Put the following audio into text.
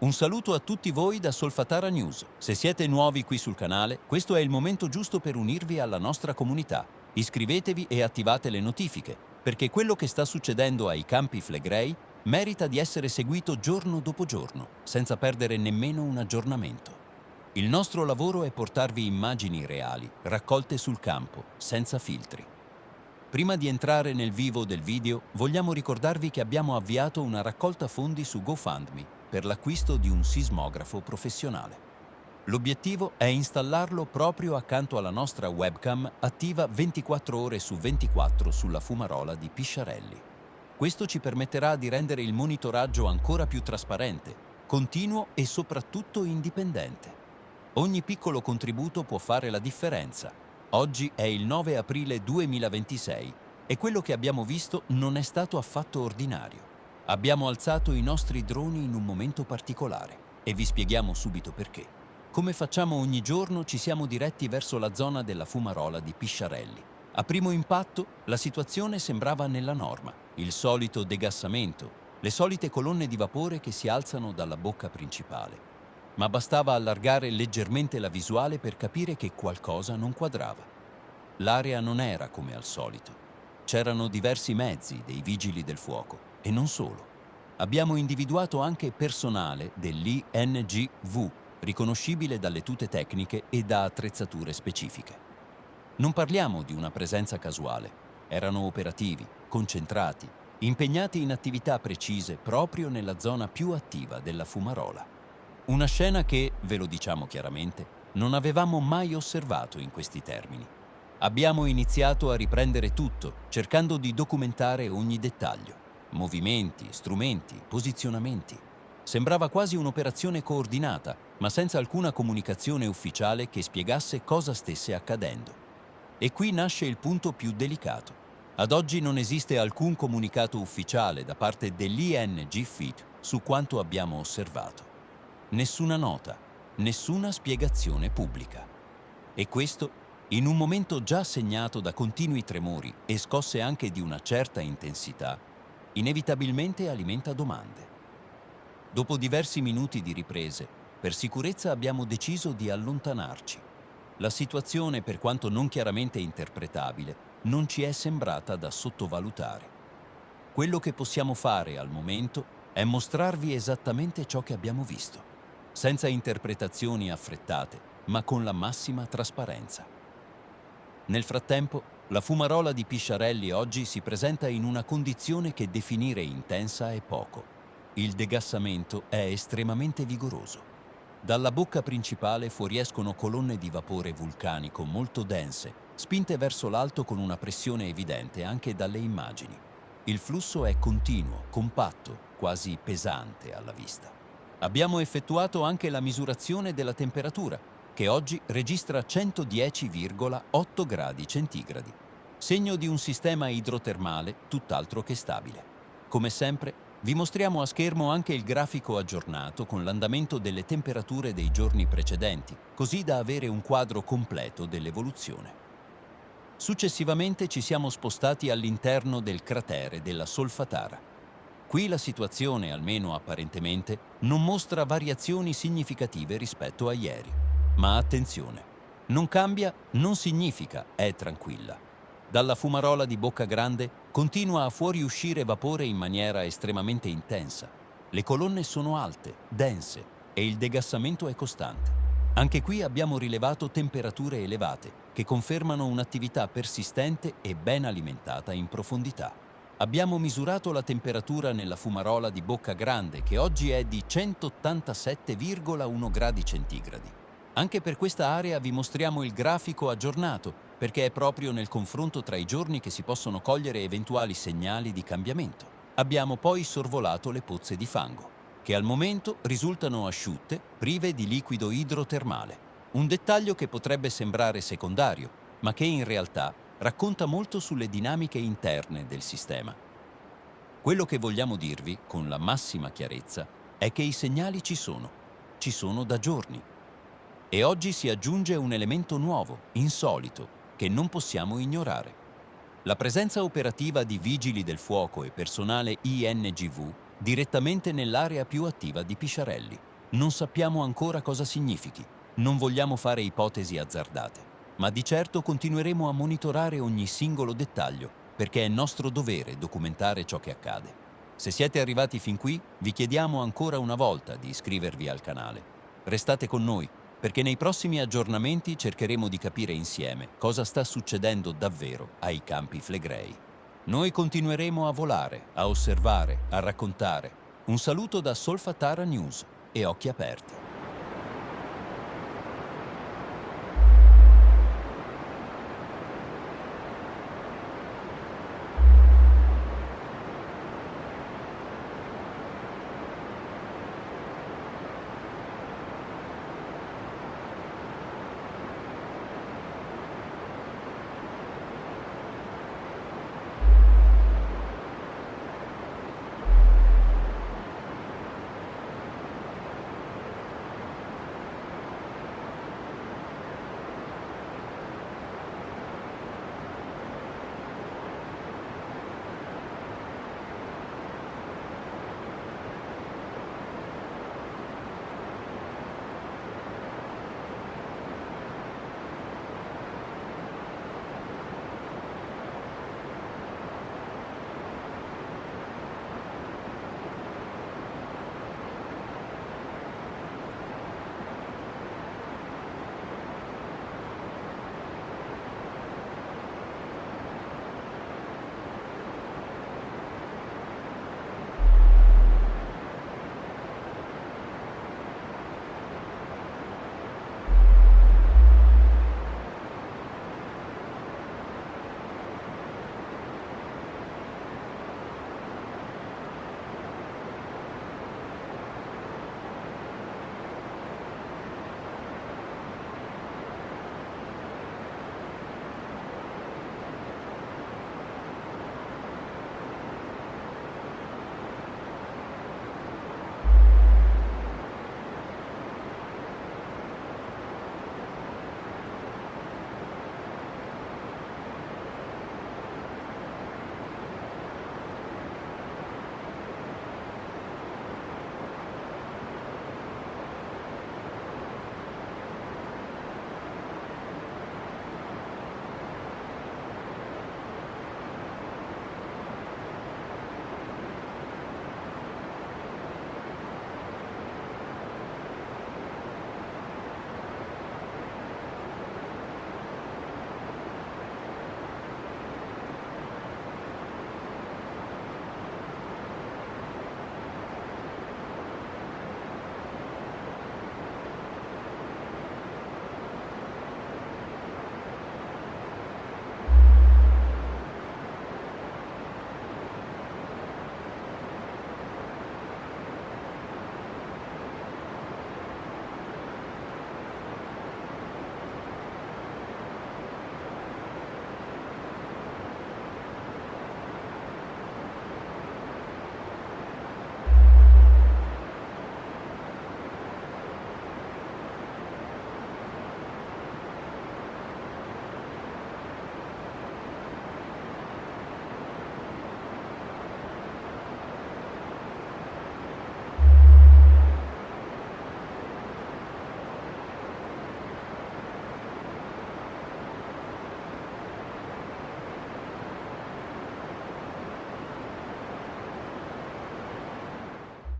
Un saluto a tutti voi da Solfatara News. Se siete nuovi qui sul canale, questo è il momento giusto per unirvi alla nostra comunità. Iscrivetevi e attivate le notifiche, perché quello che sta succedendo ai Campi Flegrei merita di essere seguito giorno dopo giorno, senza perdere nemmeno un aggiornamento. Il nostro lavoro è portarvi immagini reali, raccolte sul campo, senza filtri. Prima di entrare nel vivo del video, vogliamo ricordarvi che abbiamo avviato una raccolta fondi su GoFundMe per l'acquisto di un sismografo professionale. L'obiettivo è installarlo proprio accanto alla nostra webcam attiva 24 ore su 24 sulla fumarola di Pisciarelli. Questo ci permetterà di rendere il monitoraggio ancora più trasparente, continuo e soprattutto indipendente. Ogni piccolo contributo può fare la differenza. Oggi è il 9 aprile 2026 e quello che abbiamo visto non è stato affatto ordinario. Abbiamo alzato i nostri droni in un momento particolare e vi spieghiamo subito perché. Come facciamo ogni giorno, ci siamo diretti verso la zona della fumarola di Pisciarelli. A primo impatto, la situazione sembrava nella norma: il solito degassamento, le solite colonne di vapore che si alzano dalla bocca principale. Ma bastava allargare leggermente la visuale per capire che qualcosa non quadrava. L'area non era come al solito. C'erano diversi mezzi dei vigili del fuoco e non solo. Abbiamo individuato anche personale dell'INGV, riconoscibile dalle tute tecniche e da attrezzature specifiche. Non parliamo di una presenza casuale. Erano operativi, concentrati, impegnati in attività precise proprio nella zona più attiva della fumarola. Una scena che, ve lo diciamo chiaramente, non avevamo mai osservato in questi termini. Abbiamo iniziato a riprendere tutto, cercando di documentare ogni dettaglio. Movimenti, strumenti, posizionamenti. Sembrava quasi un'operazione coordinata, ma senza alcuna comunicazione ufficiale che spiegasse cosa stesse accadendo. E qui nasce il punto più delicato. Ad oggi non esiste alcun comunicato ufficiale da parte dell'ING-FIT su quanto abbiamo osservato. Nessuna nota, nessuna spiegazione pubblica. E questo, in un momento già segnato da continui tremori e scosse anche di una certa intensità, inevitabilmente alimenta domande. Dopo diversi minuti di riprese, per sicurezza abbiamo deciso di allontanarci. La situazione, per quanto non chiaramente interpretabile, non ci è sembrata da sottovalutare. Quello che possiamo fare al momento è mostrarvi esattamente ciò che abbiamo visto, senza interpretazioni affrettate, ma con la massima trasparenza. Nel frattempo, la fumarola di Pisciarelli oggi si presenta in una condizione che definire intensa è poco. Il degassamento è estremamente vigoroso. Dalla bocca principale fuoriescono colonne di vapore vulcanico molto dense, spinte verso l'alto con una pressione evidente anche dalle immagini. Il flusso è continuo, compatto, quasi pesante alla vista. Abbiamo effettuato anche la misurazione della temperatura, che oggi registra 110,8 gradi centigradi, segno di un sistema idrotermale tutt'altro che stabile. Come sempre, vi mostriamo a schermo anche il grafico aggiornato con l'andamento delle temperature dei giorni precedenti, così da avere un quadro completo dell'evoluzione. Successivamente ci siamo spostati all'interno del cratere della Solfatara. Qui la situazione, almeno apparentemente, non mostra variazioni significative rispetto a ieri. Ma attenzione, non cambia non significa è tranquilla. Dalla fumarola di Bocca Grande continua a fuoriuscire vapore in maniera estremamente intensa. Le colonne sono alte, dense e il degassamento è costante. Anche qui abbiamo rilevato temperature elevate che confermano un'attività persistente e ben alimentata in profondità. Abbiamo misurato la temperatura nella fumarola di Bocca Grande, che oggi è di 187,1 gradi centigradi. Anche per questa area vi mostriamo il grafico aggiornato, perché è proprio nel confronto tra i giorni che si possono cogliere eventuali segnali di cambiamento. Abbiamo poi sorvolato le pozze di fango, che al momento risultano asciutte, prive di liquido idrotermale. Un dettaglio che potrebbe sembrare secondario, ma che in realtà racconta molto sulle dinamiche interne del sistema. Quello che vogliamo dirvi, con la massima chiarezza, è che i segnali ci sono da giorni. E oggi si aggiunge un elemento nuovo, insolito, che non possiamo ignorare. La presenza operativa di vigili del fuoco e personale INGV direttamente nell'area più attiva di Pisciarelli. Non sappiamo ancora cosa significhi, non vogliamo fare ipotesi azzardate, ma di certo continueremo a monitorare ogni singolo dettaglio, perché è nostro dovere documentare ciò che accade. Se siete arrivati fin qui, vi chiediamo ancora una volta di iscrivervi al canale. Restate con noi, perché nei prossimi aggiornamenti cercheremo di capire insieme cosa sta succedendo davvero ai Campi Flegrei. Noi continueremo a volare, a osservare, a raccontare. Un saluto da Solfatara News e occhi aperti.